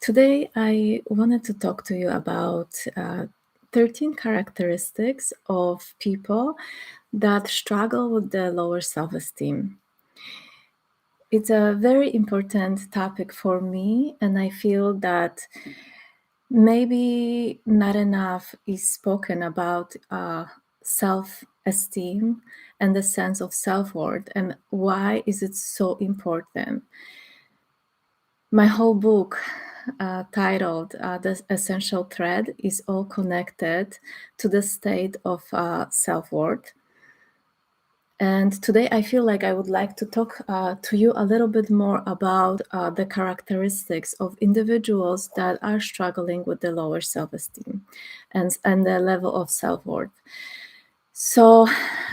Today, I wanted to talk to you about 13 characteristics of people that struggle with the lower self-esteem. It's a very important topic for me, and I feel that maybe not enough is spoken about self-esteem and the sense of self-worth, and why is it so important. My whole book, titled The Essential Thread, is all connected to the state of self-worth. And today I feel like I would like to talk to you a little bit more about the characteristics of individuals that are struggling with the lower self-esteem and the level of self-worth. So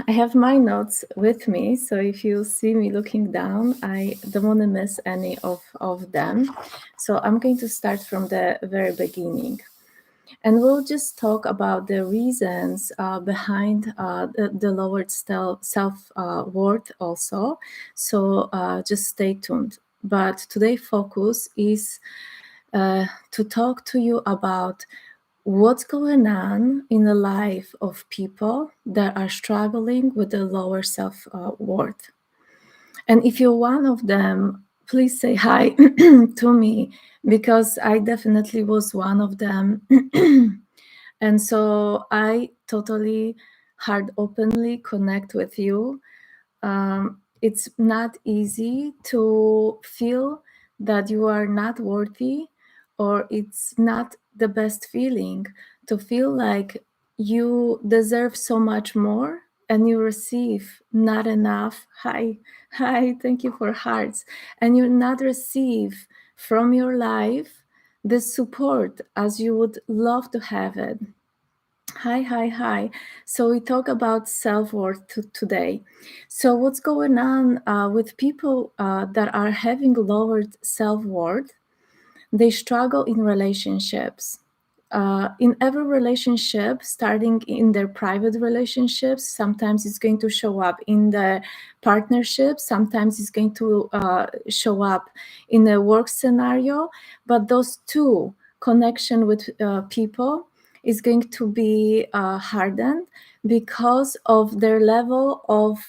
I have my notes with me. So if you see me looking down, I don't want to miss any of them. So I'm going to start from the very beginning. And we'll just talk about the reasons behind the lowered self-worth also. So just stay tuned. But today's focus is to talk to you about what's going on in the life of people that are struggling with the lower self-worth. And if you're one of them, please say hi to me, because I definitely was one of them. And so I totally heart openly connect with you. It's not easy to feel that you are not worthy, or it's not the best feeling to feel like you deserve so much more and you receive not enough. Hi, thank you for hearts. And you not receive from your life the support as you would love to have it. Hi. So we talk about self-worth today. So what's going on with people that are having lowered self-worth? They struggle in relationships. In every relationship, starting in their private relationships, sometimes it's going to show up in the partnership, sometimes it's going to show up in a work scenario. But those two, connection with people, is going to be hardened because of their level of,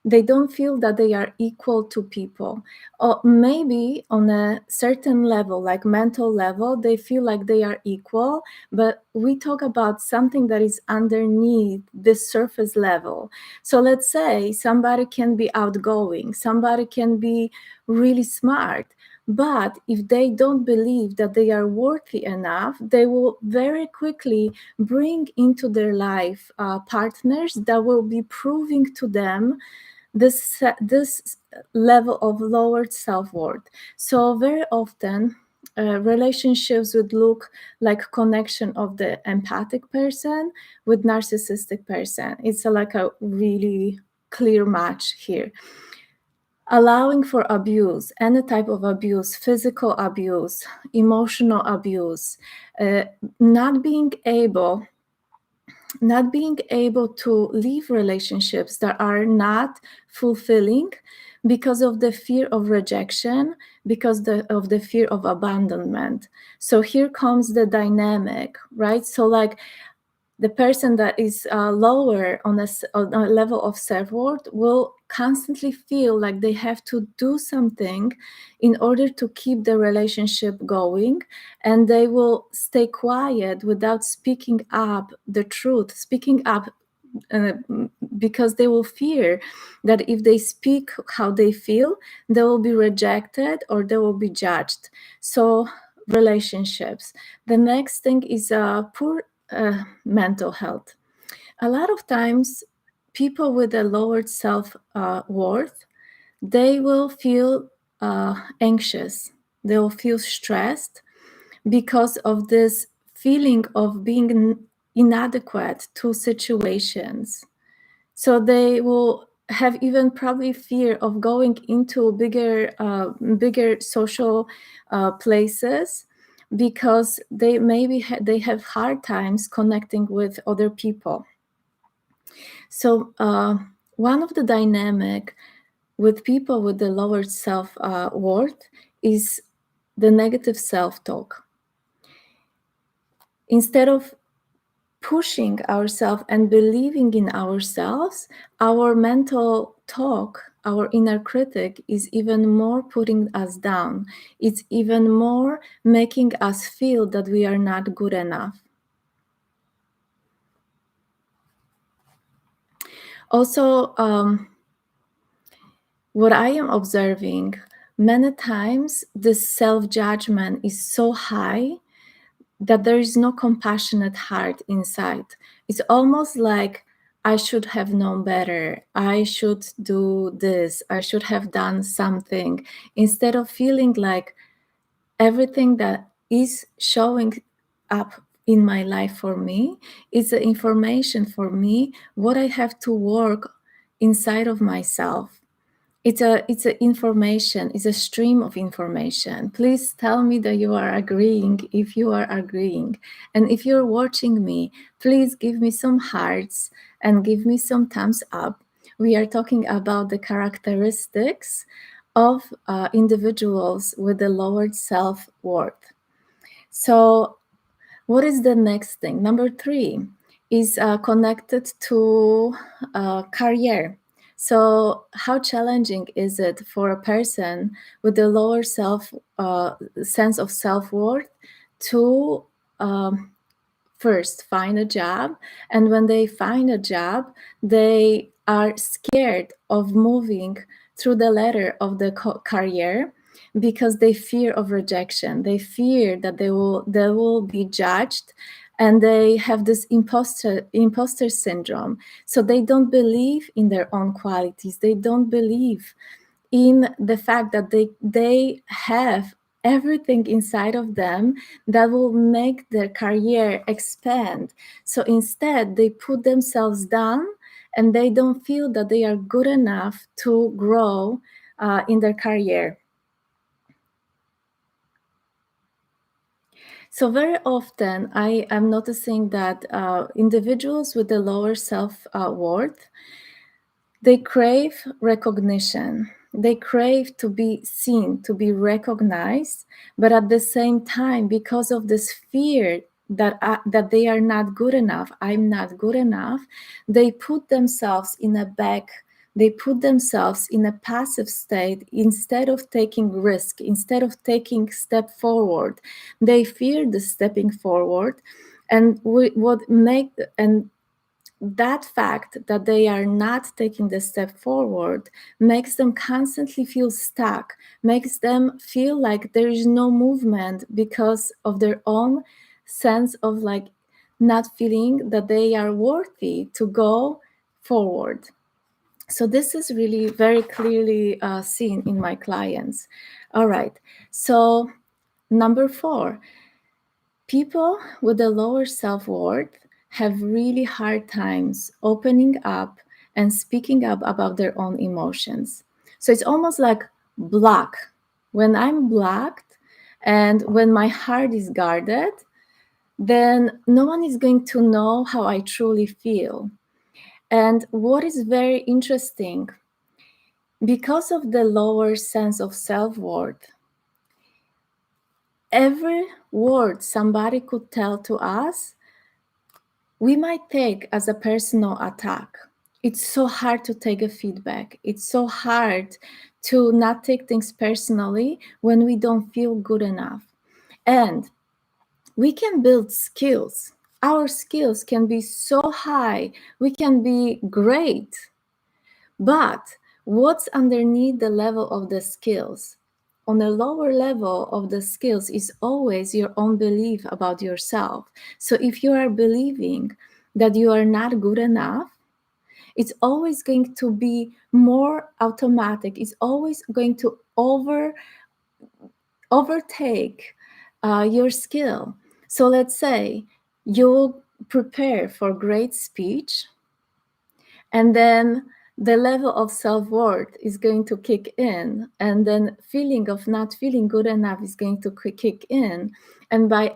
they don't feel that they are equal to people. Or maybe on a certain level, like mental level, they feel like they are equal, but we talk about something that is underneath the surface level. So let's say somebody can be outgoing, somebody can be really smart, but if they don't believe that they are worthy enough, they will very quickly bring into their life partners that will be proving to them this level of lowered self-worth. So very often relationships would look like connection of the empathic person with narcissistic person. It's like a really clear match here. Allowing for abuse, any type of abuse, physical abuse, emotional abuse, not being able to leave relationships that are not fulfilling because of the fear of rejection, because of the fear of abandonment. So here comes the dynamic, right? So like the person that is lower on a level of self-worth will constantly feel like they have to do something in order to keep the relationship going, and they will stay quiet without speaking up the truth, speaking up uh, because they will fear that if they speak how they feel, they will be rejected or they will be judged. So relationships. The next thing is poor mental health. A lot of times, people with a lowered self-worth, they will feel anxious. They will feel stressed because of this feeling of being inadequate to situations. So they will have even probably fear of going into bigger social places, because they maybe they have hard times connecting with other people. So one of the dynamic with people with the lower self-worth is the negative self-talk. Instead of pushing ourselves and believing in ourselves, our mental talk, our inner critic, is even more putting us down. It's even more making us feel that we are not good enough. Also, what I am observing, many times this self-judgment is so high that there is no compassionate heart inside. It's almost like, I should have known better. I should do this. I should have done something. Instead of feeling like everything that is showing up in my life for me is the information for me, what I have to work inside of myself. It's a information, it's a stream of information. Please tell me that you are agreeing if you are agreeing. And if you're watching me, please give me some hearts and give me some thumbs up. We are talking about the characteristics of individuals with a lowered self-worth. So what is the next thing? Number 3 is connected to career. So how challenging is it for a person with a lower sense of self-worth to first find a job, and when they find a job, they are scared of moving through the ladder of the career because they fear of rejection. They fear that they will be judged, and they have this imposter syndrome. So they don't believe in their own qualities. They don't believe in the fact that they have everything inside of them that will make their career expand. So instead, they put themselves down, and they don't feel that they are good enough to grow in their career. So very often, I am noticing that individuals with a lower self-worth, they crave recognition. They crave to be seen, to be recognized, but at the same time, because of this fear that they are not good enough, I'm not good enough, they put themselves in a back. They put themselves in a passive state instead of taking risk, instead of taking step forward. They fear the stepping forward, and that fact that they are not taking the step forward makes them constantly feel stuck, makes them feel like there is no movement because of their own sense of like not feeling that they are worthy to go forward. So this is really very clearly seen in my clients. All right, so number 4, people with a lower self-worth have really hard times opening up and speaking up about their own emotions. So it's almost like block. When I'm blocked and when my heart is guarded, then no one is going to know how I truly feel. And what is very interesting, because of the lower sense of self-worth, every word somebody could tell to us, we might take as a personal attack. It's so hard to take a feedback. It's so hard to not take things personally when we don't feel good enough. And we can build skills. Our skills can be so high. We can be great. But what's underneath the level of the skills? On a lower level of the skills is always your own belief about yourself. So if you are believing that you are not good enough, it's always going to be more automatic. It's always going to overtake your skill. So let's say you prepare for great speech, and then the level of self-worth is going to kick in, and then feeling of not feeling good enough is going to kick in, and by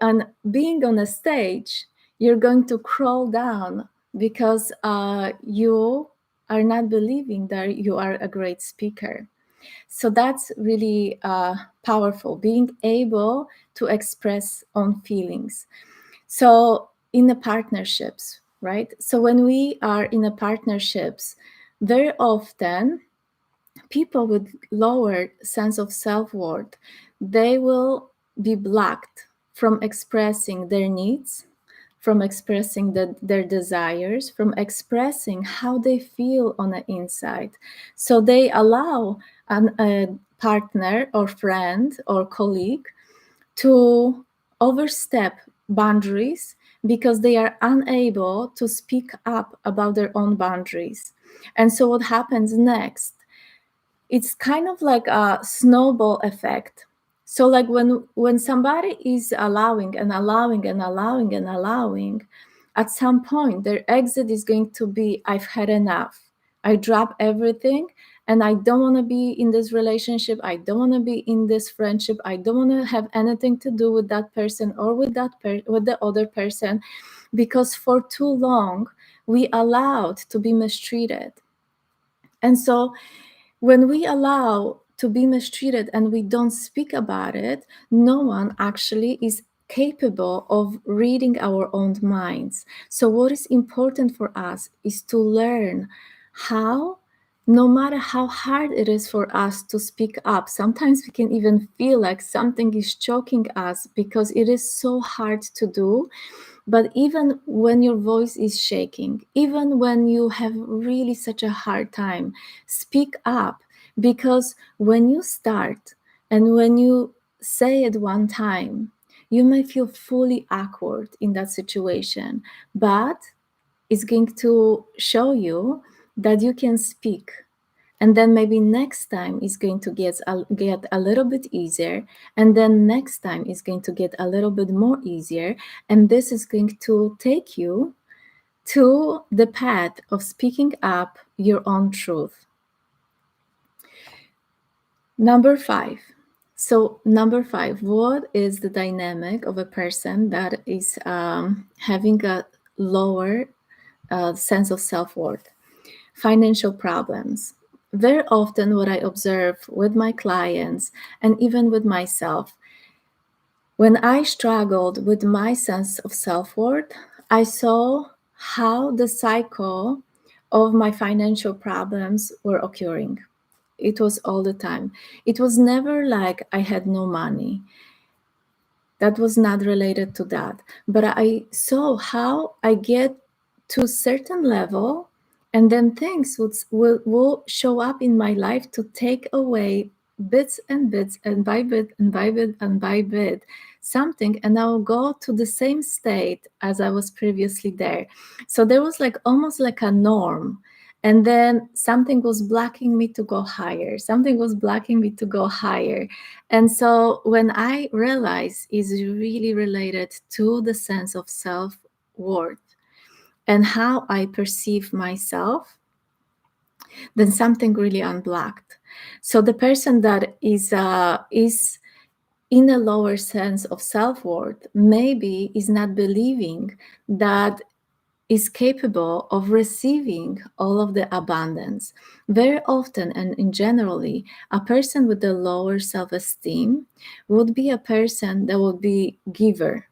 being on a stage, you're going to crawl down because you are not believing that you are a great speaker. So that's really powerful, being able to express own feelings. So in the partnerships, right? So when we are in a partnerships, very often people with lower sense of self-worth, they will be blocked from expressing their needs, from expressing their desires, from expressing how they feel on the inside. So they allow a partner or friend or colleague to overstep boundaries because they are unable to speak up about their own boundaries. And so what happens next? It's kind of like a snowball effect. So like when somebody is allowing and allowing and allowing and allowing, at some point their exit is going to be, I've had enough. I drop everything and I don't want to be in this relationship. I don't want to be in this friendship. I don't want to have anything to do with that person or with with the other person, because for too long we allowed to be mistreated. And so when we allow to be mistreated and we don't speak about it, no one actually is capable of reading our own minds. So what is important for us is to learn how, no matter how hard it is for us to speak up, sometimes we can even feel like something is choking us because it is so hard to do. But even when your voice is shaking, even when you have really such a hard time, speak up, because when you start and when you say it one time, you may feel fully awkward in that situation, but it's going to show you that you can speak. And then maybe next time is going to get a little bit easier, and then next time is going to get a little bit more easier, and this is going to take you to the path of speaking up your own truth. Number 5. So number 5, what is the dynamic of a person that is having a lower sense of self-worth? Financial problems. Very often, what I observe with my clients and even with myself, when I struggled with my sense of self worth, I saw how the cycle of my financial problems were occurring. It was all the time. It was never like I had no money. That was not related to that. But I saw how I get to a certain level, and then things will show up in my life to take away bits and bits, and by bit and by bit and by bit something, and I'll go to the same state as I was previously there. So there was like almost like a norm, and then something was blocking me to go higher, something was blocking me to go higher. And so when I realized is really related to the sense of self-worth and how I perceive myself, then something really unblocked. So the person that is in a lower sense of self-worth maybe is not believing that is capable of receiving all of the abundance. Very often, and in generally, a person with a lower self-esteem would be a person that would be giver,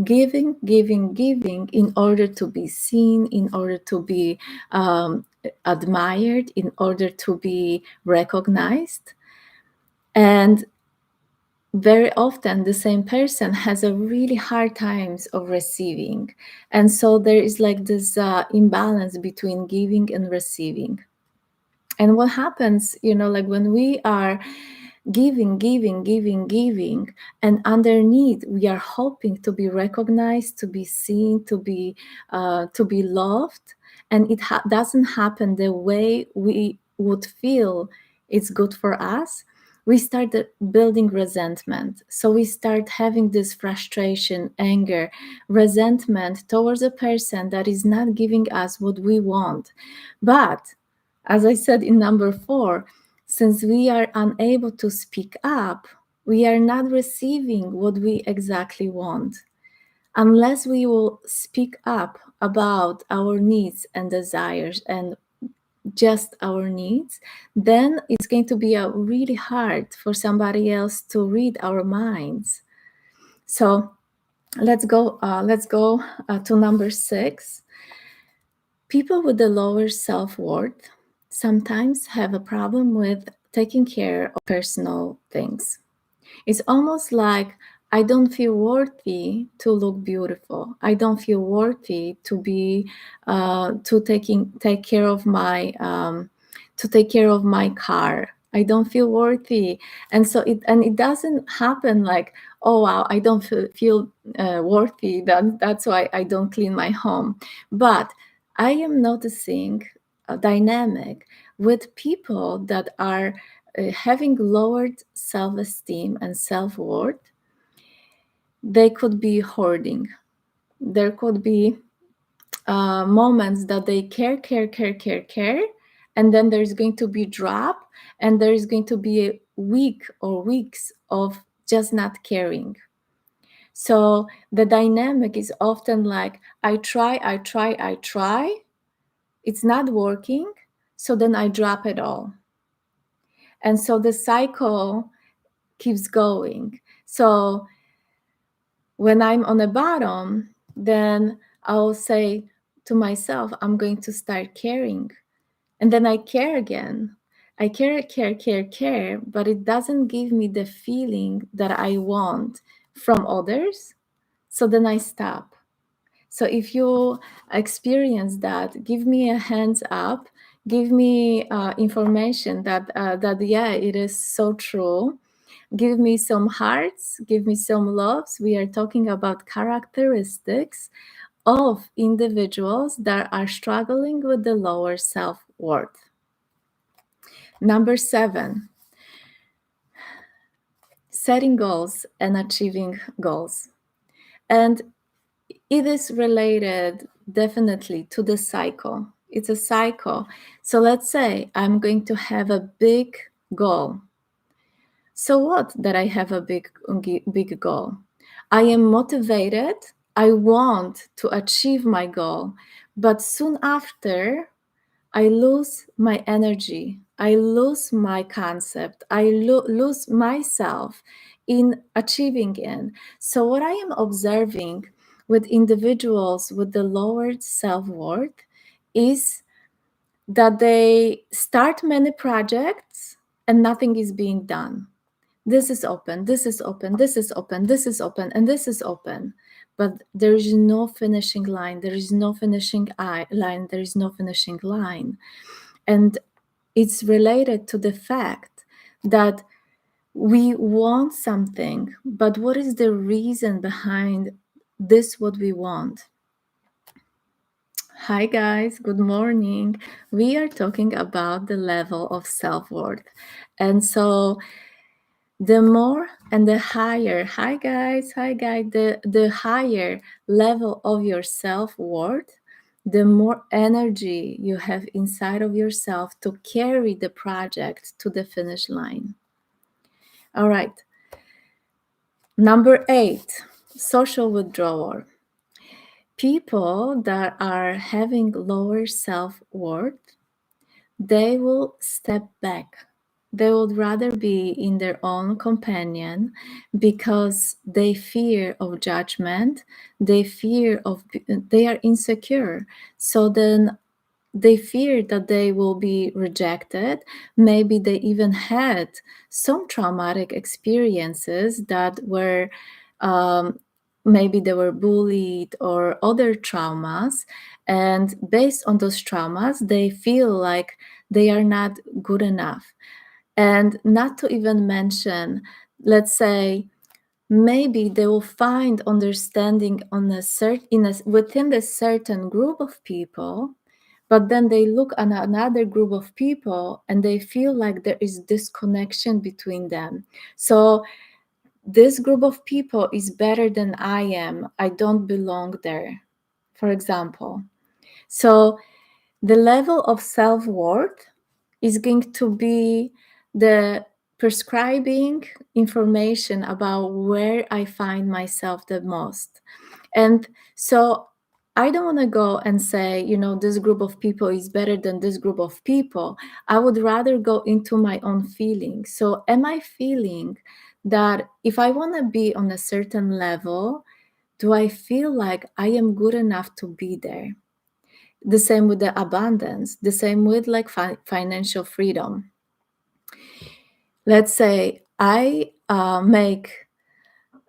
giving, giving, giving in order to be seen, in order to be admired, in order to be recognized. And very often the same person has a really hard times of receiving, and so there is like this imbalance between giving and receiving. And what happens, like when we are giving, giving, giving, giving, and underneath we are hoping to be recognized, to be seen, to be loved, and it doesn't happen the way we would feel it's good for us, we start building resentment. So we start having this frustration, anger, resentment towards a person that is not giving us what we want. But as I said in number 4, since we are unable to speak up, we are not receiving what we exactly want. Unless we will speak up about our needs and desires and just our needs, then it's going to be really hard for somebody else to read our minds. So let's go to number 6. People with a lower self-worth sometimes have a problem with taking care of personal things. It's almost like I don't feel worthy to look beautiful. I don't feel worthy to be take care of my car. I don't feel worthy, and so it doesn't happen like, oh wow, I don't feel worthy. That's why I don't clean my home. But I am noticing a dynamic with people that are having lowered self-esteem and self-worth. They could be hoarding. There could be moments that they care, and then there's going to be drop, and there's going to be a week or weeks of just not caring. So the dynamic is often like, I try, it's not working, so then I drop it all. And so the cycle keeps going. So when I'm on the bottom, then I'll say to myself, I'm going to start caring. And then I care again. I care, but it doesn't give me the feeling that I want from others. So then I stop. So if you experience that, give me a hands up, give me information that yeah, it is so true. Give me some hearts, give me some loves. We are talking about characteristics of individuals that are struggling with the lower self-worth. Number 7, setting goals and achieving goals. And it is related definitely to the cycle. It's a cycle. So let's say I'm going to have a big goal. So what that I have a big goal? I am motivated. I want to achieve my goal, but soon after I lose my energy. I lose my concept. I lose myself in achieving it. So what I am observing with individuals with the lowered self-worth is that they start many projects and nothing is being done. This is open, this is open, this is open, this is open, and this is open. But there is no finishing line. There is no finishing line. There is no finishing line. And it's related to the fact that we want something, but what is the reason behind this, what we want? Hi guys, good morning. We are talking about the level of self-worth. And so the more and the higher, hi guys, the higher level of your self-worth, the more energy you have inside of yourself to carry the project to the finish line. All right. Number 8, social withdrawal. People that are having lower self-worth, they will step back. They would rather be in their own companion because they fear of judgment. They are insecure. So then they fear that they will be rejected. Maybe they even had some traumatic experiences that were maybe they were bullied or other traumas, and based on those traumas they feel like they are not good enough. And not to even mention, let's say, maybe they will find understanding on within the certain group of people, but then they look at another group of people and they feel like there is disconnection between them. So this group of people is better than I am. I don't belong there, for example. So the level of self-worth is going to be the prescribing information about where I find myself the most. And so I don't want to go and say, this group of people is better than this group of people. I would rather go into my own feeling. So, am I feeling that if I want to be on a certain level, do I feel like I am good enough to be there? The same with the abundance, the same with like financial freedom. Let's say I make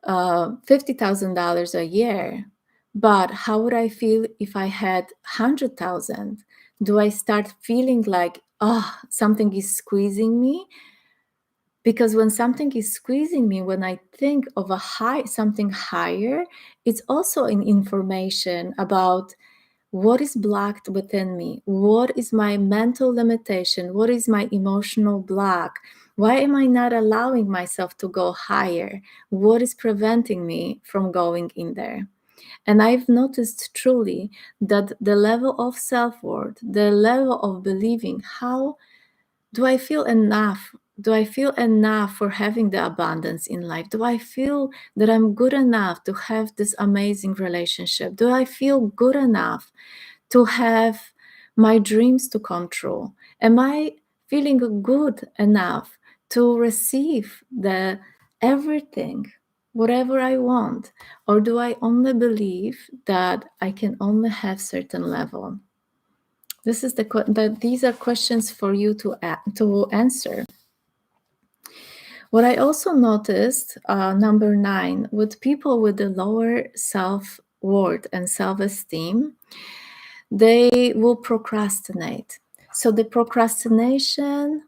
$50,000 a year, but how would I feel if I had 100,000? Do I start feeling like, oh, something is squeezing me? Because when something is squeezing me, when I think of something higher, it's also an information about what is blocked within me, what is my mental limitation, what is my emotional block, why am I not allowing myself to go higher, what is preventing me from going in there. And I've noticed truly that the level of self-worth, the level of believing, how do I feel enough? Do I feel enough for having the abundance in life? Do I feel that I'm good enough to have this amazing relationship? Do I feel good enough to have my dreams to come true? Am I feeling good enough to receive the everything, whatever I want? Or do I only believe that I can only have certain level? This is these are questions for you to answer. What I also noticed, number 9, with people with the lower self-worth and self-esteem, they will procrastinate. So the procrastination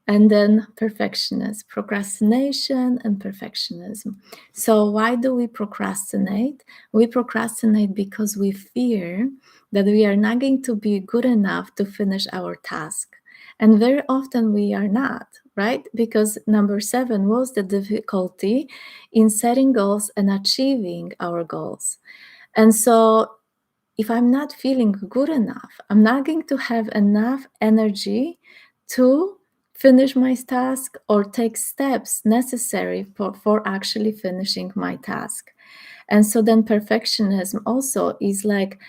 and then procrastination and perfectionism. So why do we procrastinate? We procrastinate because we fear that we are not going to be good enough to finish our task. And very often we are not, right? Because number 7 was the difficulty in setting goals and achieving our goals. And so if I'm not feeling good enough, I'm not going to have enough energy to finish my task or take steps necessary for actually finishing my task. And so then perfectionism also is like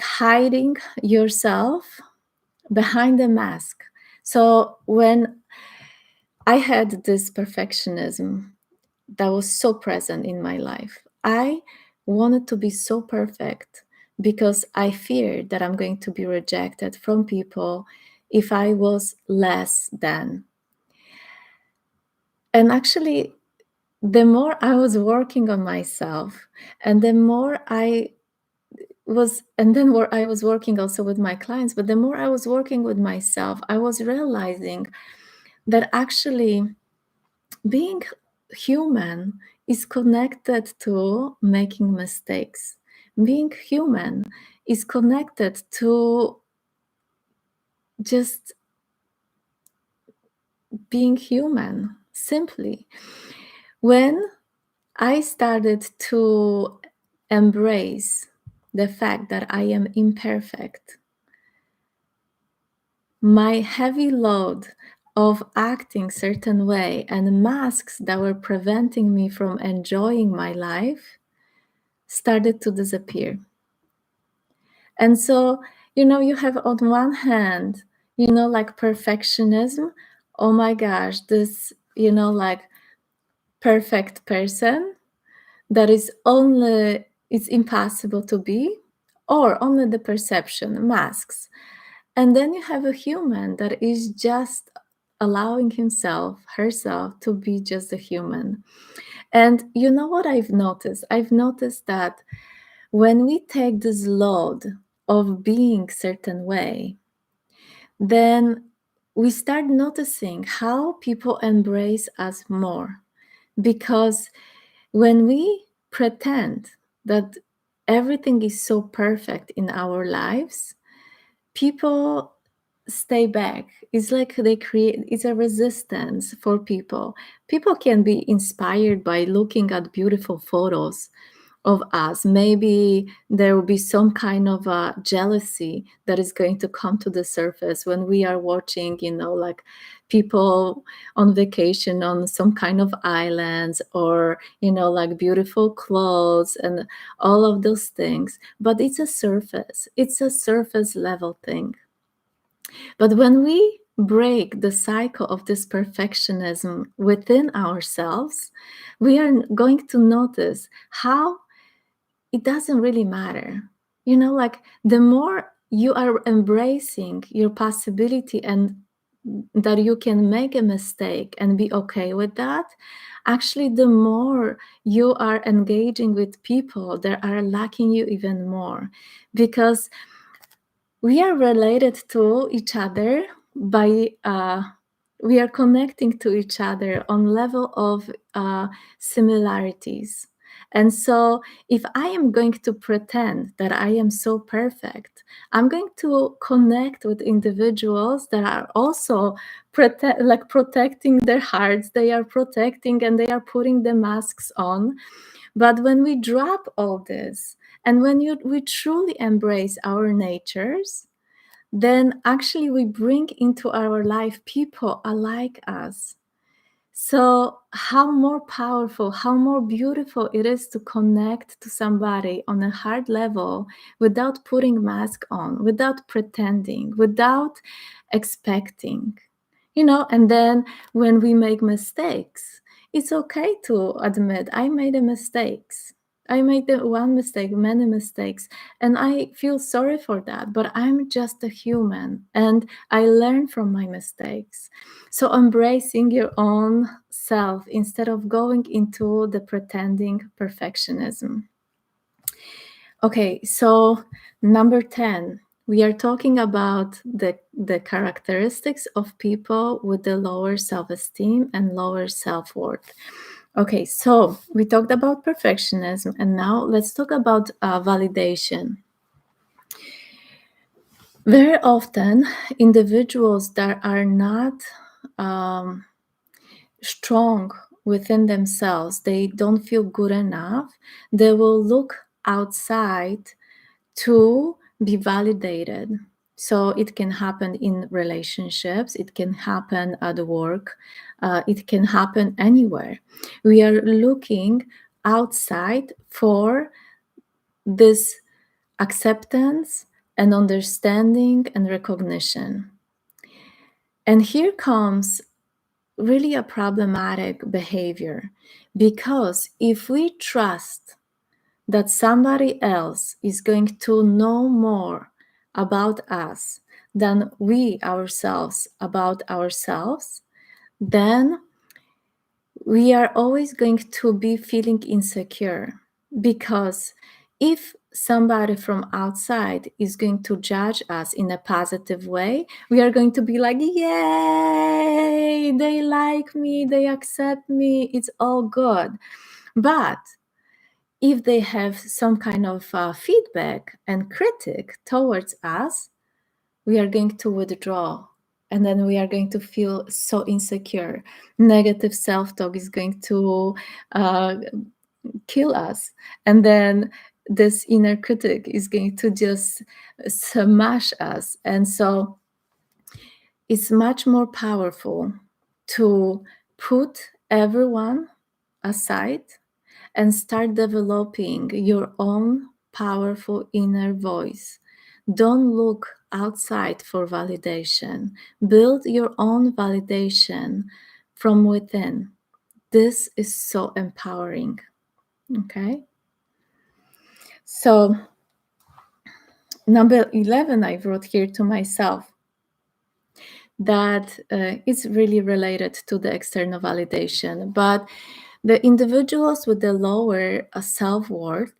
hiding yourself behind a mask. So when I had this perfectionism that was so present in my life, I wanted to be so perfect because I feared that I'm going to be rejected from people if I was less than. And actually, the more I was working on myself, and the more I was, and then where I was working also with my clients, but the more I was working with myself, I was realizing that actually being human is connected to making mistakes. Being human is connected to just being human, simply. When I started to embrace the fact that I am imperfect, my heavy load of acting certain way and masks that were preventing me from enjoying my life started to disappear. And so, you have on one hand, like perfectionism. Oh my gosh, this, like perfect person that is only, it's impossible to be, or only the perception, masks. And then you have a human that is just allowing himself, herself to be just a human. And you know what I've noticed? I've noticed that when we take this load of being certain way, then we start noticing how people embrace us more. Because when we pretend that everything is so perfect in our lives, people stay back. It's like it's a resistance for people. People can be inspired by looking at beautiful photos of us. Maybe there will be some kind of jealousy that is going to come to the surface when we are watching, like people on vacation on some kind of islands, or like beautiful clothes and all of those things. But it's a surface level thing. But when we break the cycle of this perfectionism within ourselves, we are going to notice how it doesn't really matter. Like the more you are embracing your possibility and that you can make a mistake and be okay with that, actually, the more you are engaging with people that are lacking you even more. Because we are related to each other by we are connecting to each other on level of similarities. And so if I am going to pretend that I am so perfect, I'm going to connect with individuals that are also protecting their hearts. They are protecting and they are putting the masks on. But when we drop all this, and when we truly embrace our natures, then actually we bring into our life people alike us. So, how more powerful, how more beautiful it is to connect to somebody on a hard level without putting mask on, without pretending, without expecting. And then when we make mistakes, it's okay to admit I made a mistakes. I made the one mistake, many mistakes, and I feel sorry for that. But I'm just a human, and I learn from my mistakes. So embracing your own self instead of going into the pretending perfectionism. Okay, so number 10, we are talking about the characteristics of people with the lower self-esteem and lower self-worth. Okay, so we talked about perfectionism, and now let's talk about validation. Very often, individuals that are not strong within themselves, they don't feel good enough, they will look outside to be validated. So it can happen in relationships, it can happen at work, it can happen anywhere. We are looking outside for this acceptance and understanding and recognition. And here comes really a problematic behavior, because if we trust that somebody else is going to know more about us than we ourselves about ourselves, then we are always going to be feeling insecure. Because if somebody from outside is going to judge us in a positive way, we are going to be like, yay, they like me, they accept me, it's all good. But if they have some kind of feedback and critic towards us, we are going to withdraw. And then we are going to feel so insecure. Negative self-talk is going to kill us. And then this inner critic is going to just smash us. And so it's much more powerful to put everyone aside and start developing your own powerful inner voice. Don't look outside for validation. Build your own validation from within. This is so empowering. Okay? So, number 11, I wrote here to myself that it's really related to the external validation, but the individuals with the lower self-worth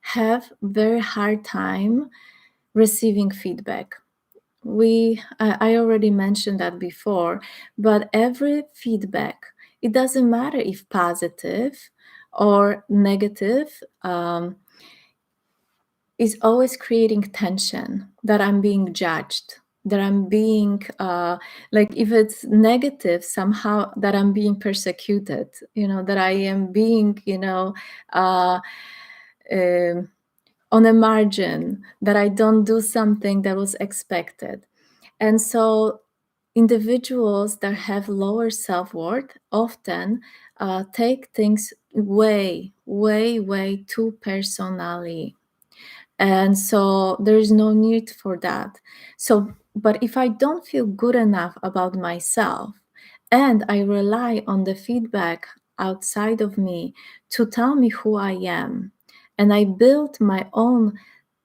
have very hard time receiving feedback. I already mentioned that before, but every feedback, it doesn't matter if positive or negative, is always creating tension, that I'm being judged, that I'm being like, if it's negative, somehow that I'm being persecuted, that I am being uh, um on a margin, that I don't do something that was expected. And so individuals that have lower self-worth often take things way, way, way too personally. And so there's no need for that. So, but if I don't feel good enough about myself and I rely on the feedback outside of me to tell me who I am, and I build my own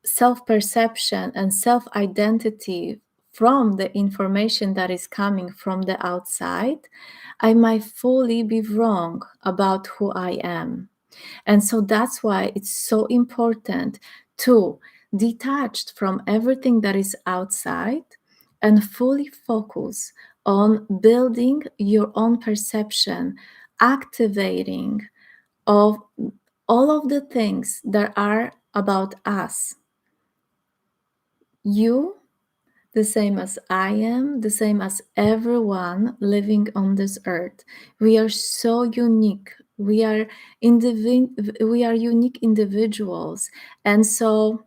self perception and self identity from the information that is coming from the outside, I might fully be wrong about who I am. And so that's why it's so important to detach from everything that is outside and fully focus on building your own perception, activating of all of the things that are about us. You, the same as I am, the same as everyone living on this earth. We are so unique. We are unique individuals. And so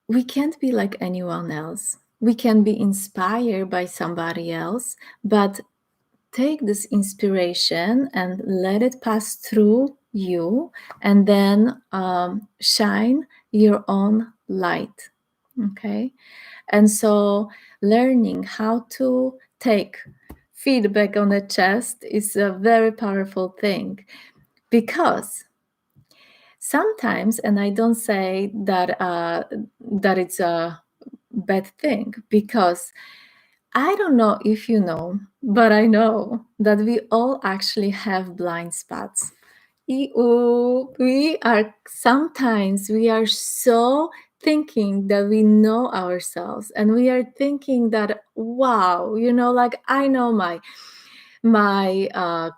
we can't be like anyone else. We can be inspired by somebody else, but take this inspiration and let it pass through you, and then shine your own light. Okay. And so learning how to take feedback on the chest is a very powerful thing, because sometimes, and I don't say that that it's a bad thing, because I don't know if you know, but I know that we all actually have blind spots. We are sometimes we are so thinking that we know ourselves, and we are thinking that, wow, like I know my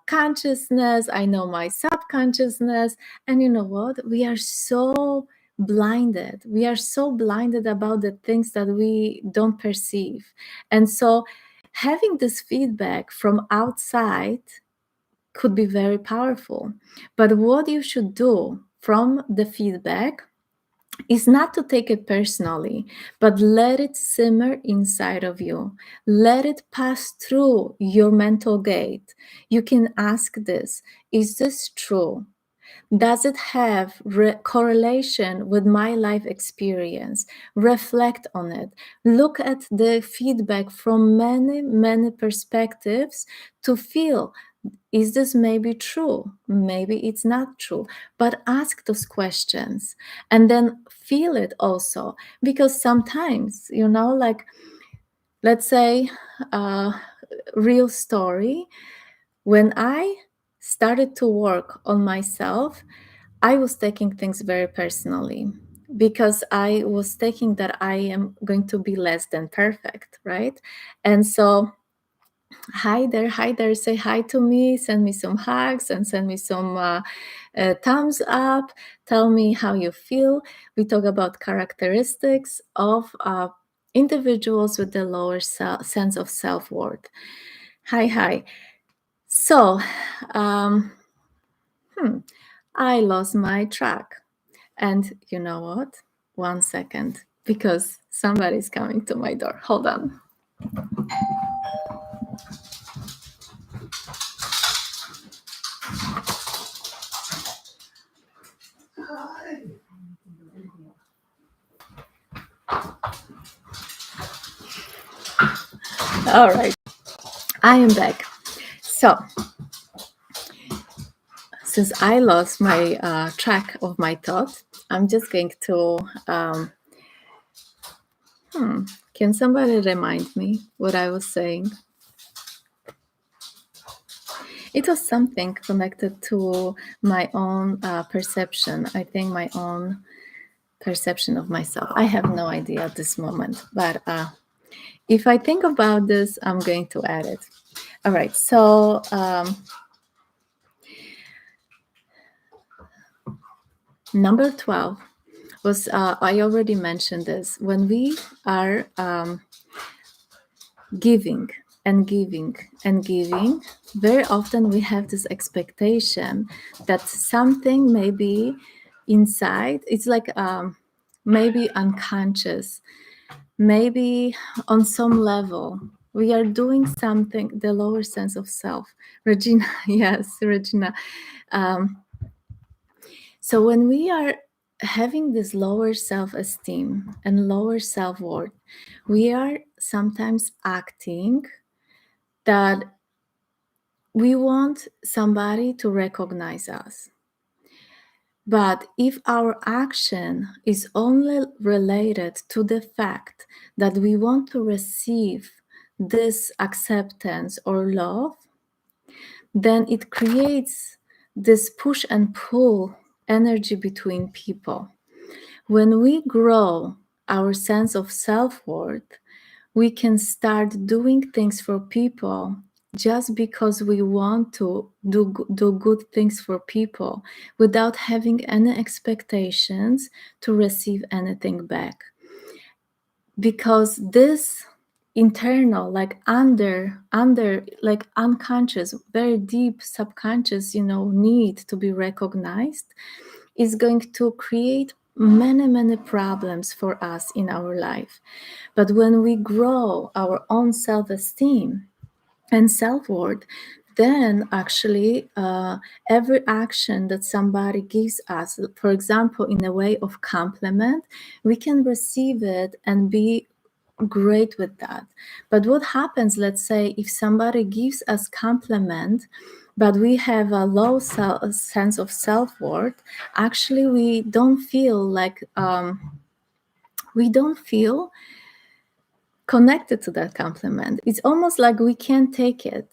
consciousness, I know my subconsciousness. And you know what, we are so blinded about the things that we don't perceive. And so having this feedback from outside could be very powerful. But what you should do from the feedback is not to take it personally, but let it simmer inside of you. Let it pass through your mental gate. You can ask this: is this true? Does it have correlation with my life experience? Reflect on it. Look at the feedback from many, many perspectives to feel, is this maybe true? Maybe it's not true. But ask those questions and then feel it also. Because sometimes, like, let's say, real story, when I started to work on myself, I was taking things very personally, because I was thinking that I am going to be less than perfect, right? And so, hi there, say hi to me, send me some hugs, and send me some thumbs up. Tell me how you feel. We talk about characteristics of individuals with the lower sense of self-worth. Hi. So, um, I lost my track. And you know what? 1 second, because somebody's coming to my door. Hold on. All right, I am back. So, since I lost my track of my thought, I'm just going to. Can somebody remind me what I was saying? It was something connected to my own perception. I think my own perception of myself. I have no idea at this moment, but if I think about this, I'm going to add it. All right, so number 12 was, I already mentioned this, when we are giving and giving and giving, very often we have this expectation that something maybe inside, it's like maybe unconscious, maybe on some level we are doing something, the lower sense of self. Regina, yes, Regina. So when we are having this lower self-esteem and lower self-worth, we are sometimes acting that we want somebody to recognize us. But if our action is only related to the fact that we want to receive this acceptance or love, then it creates this push and pull energy between people. When we grow our sense of self-worth, we can start doing things for people just because we want to do good things for people without having any expectations to receive anything back. Because this internal, like under like unconscious, very deep subconscious, need to be recognized is going to create many problems for us in our life. But when we grow our own self-esteem and self-worth, then actually every action that somebody gives us, for example, in a way of compliment, we can receive it and be great with that. But what happens, let's say, if somebody gives us compliment but we have a low sense of self-worth, actually we don't feel like we don't feel connected to that compliment. It's almost like we can't take it.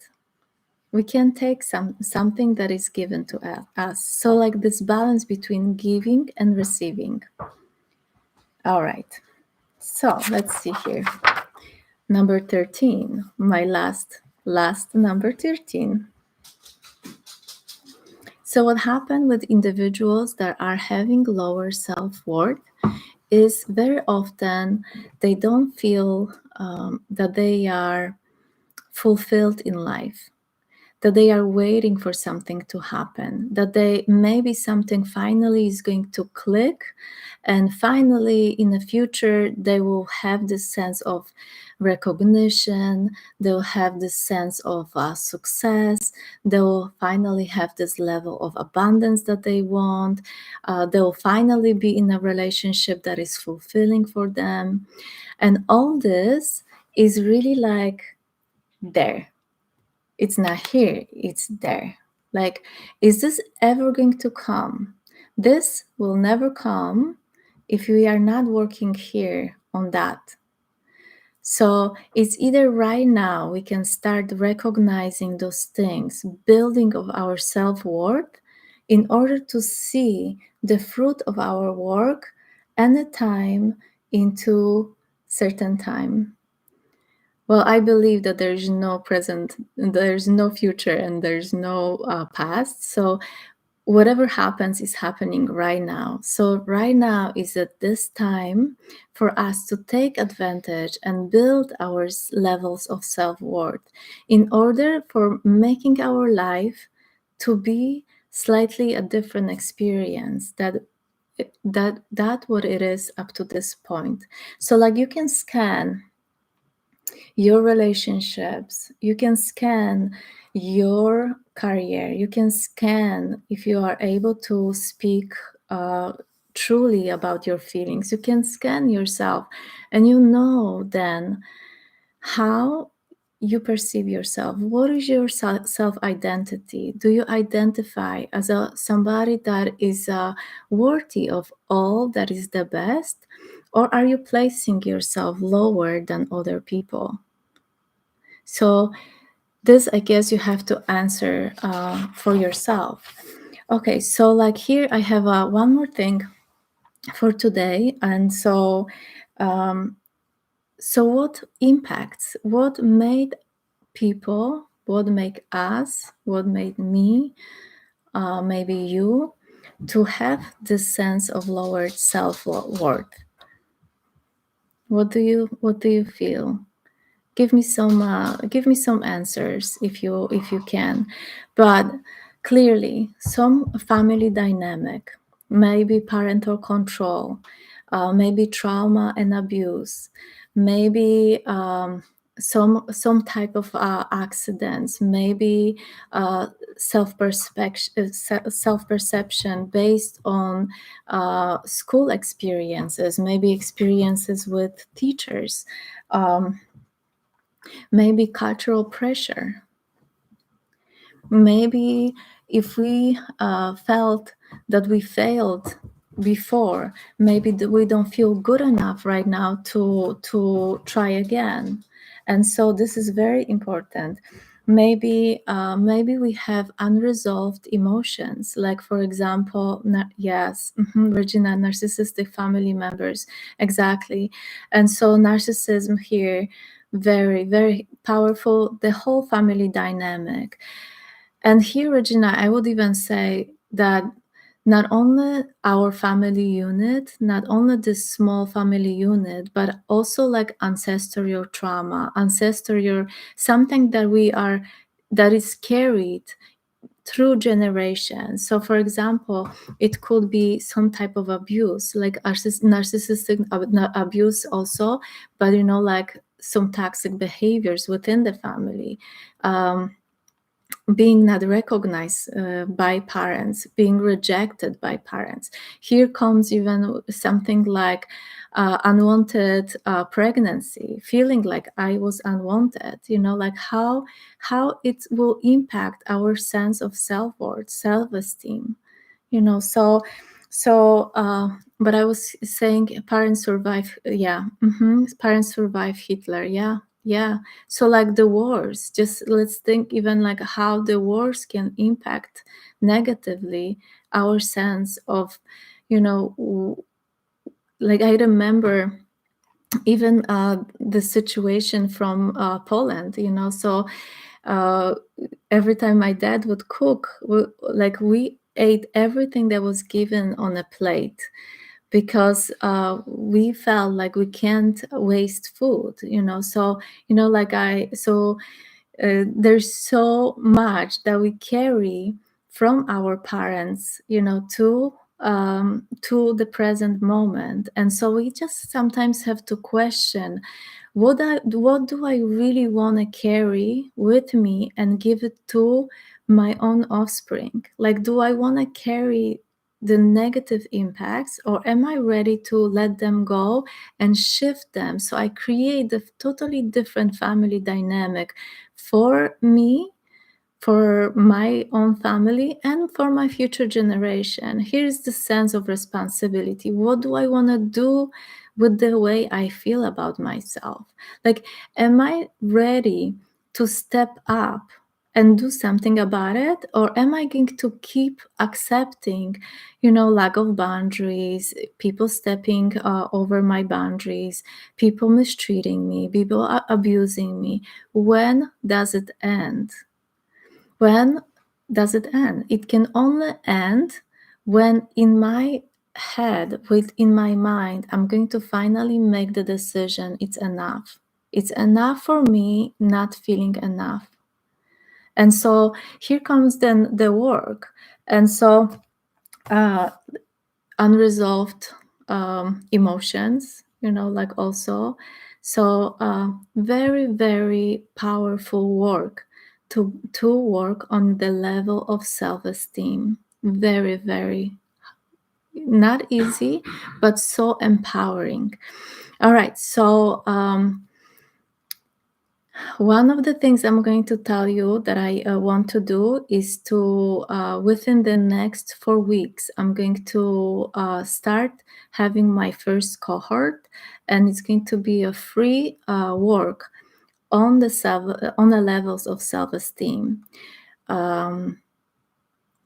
We can't take something that is given to us. So like this balance between giving and receiving. All right. So let's see here. Number 13, my last number 13. So what happened with individuals that are having lower self-worth is very often they don't feel that they are fulfilled in life, that they are waiting for something to happen, that they maybe something finally is going to click, and finally in the future they will have this sense of recognition, they'll have this sense of success, they'll finally have this level of abundance that they want, they'll finally be in a relationship that is fulfilling for them. And all this is really like there. It's not here, it's there. Like, is this ever going to come? This will never come if we are not working here on that. So it's either right now we can start recognizing those things, building of our self-worth in order to see the fruit of our work anytime into certain time. Well, I believe that there's no present, there's no future, and there's no past. So whatever happens is happening right now. So right now is at this time for us to take advantage and build our levels of self-worth in order for making our life to be slightly a different experience that what it is up to this point. So like you can scan your relationships, you can scan your career, you can scan if you are able to speak truly about your feelings, you can scan yourself and you know then how you perceive yourself. What is your self-identity? Do you identify as somebody that is worthy of all that is the best, or are you placing yourself lower than other people? So this, I guess, you have to answer for yourself. Okay, so like here I have one more thing for today, and so what impacts, what made people, what made us, what made me, maybe you, to have this sense of lowered self-worth? What do you feel? Give me some answers if you can. But clearly some family dynamic, maybe parental control, maybe trauma and abuse, maybe some type of accidents, maybe self-perception based on school experiences, maybe experiences with teachers, um, maybe cultural pressure. Maybe if we felt that we failed before, maybe we don't feel good enough right now to try again. And so this is very important. Maybe we have unresolved emotions, like, for example, yes, Regina, narcissistic family members, exactly. And so narcissism here, very, very powerful, the whole family dynamic. And here, Regina, I would even say that not only our family unit, not only this small family unit, but also like ancestral trauma, ancestral, something that is carried through generations. So, for example, it could be some type of abuse, like narcissistic abuse also, but like some toxic behaviors within the family. Being not recognized by parents, being rejected by parents. Here comes even something like unwanted pregnancy, feeling like I was unwanted, like how it will impact our sense of self-worth, self-esteem, so but I was saying parents survive, yeah, parents survive Hitler, yeah. So like the wars, just let's think even like how the wars can impact negatively our sense of, like I remember even the situation from Poland, so uh, every time my dad would cook, we ate everything that was given on a plate, because we felt like we can't waste food, so like there's so much that we carry from our parents, to the present moment. And so we just sometimes have to question what do I really want to carry with me and give it to my own offspring? Like, do I want to carry the negative impacts, or am I ready to let them go and shift them so I create a totally different family dynamic for me, for my own family, and for my future generation? Here's the sense of responsibility. What do I want to do with the way I feel about myself? Like, am I ready to step up and do something about it, or am I going to keep accepting, lack of boundaries, people stepping over my boundaries, people mistreating me, people abusing me? When does it end? When does it end? It can only end when in my head, within my mind, I'm going to finally make the decision it's enough. It's enough for me not feeling enough. And so here comes then the work. And so uh, unresolved emotions, like also. So very, very powerful work to work on the level of self-esteem. Very, very not easy, but so empowering. All right, so one of the things I'm going to tell you that I want to do is to, within the next 4 weeks, I'm going to start having my first cohort, and it's going to be a free work on the levels of self-esteem.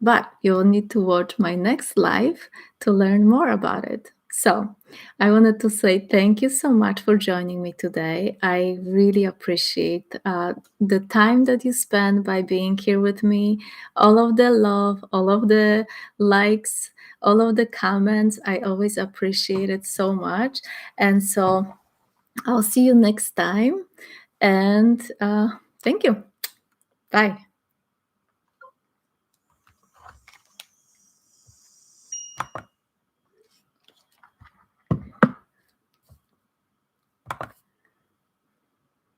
But you'll need to watch my next live to learn more about it. So I wanted to say thank you so much for joining me today. I really appreciate the time that you spend by being here with me, all of the love, all of the likes, all of the comments. I always appreciate it so much. And so I'll see you next time. And thank you. Bye.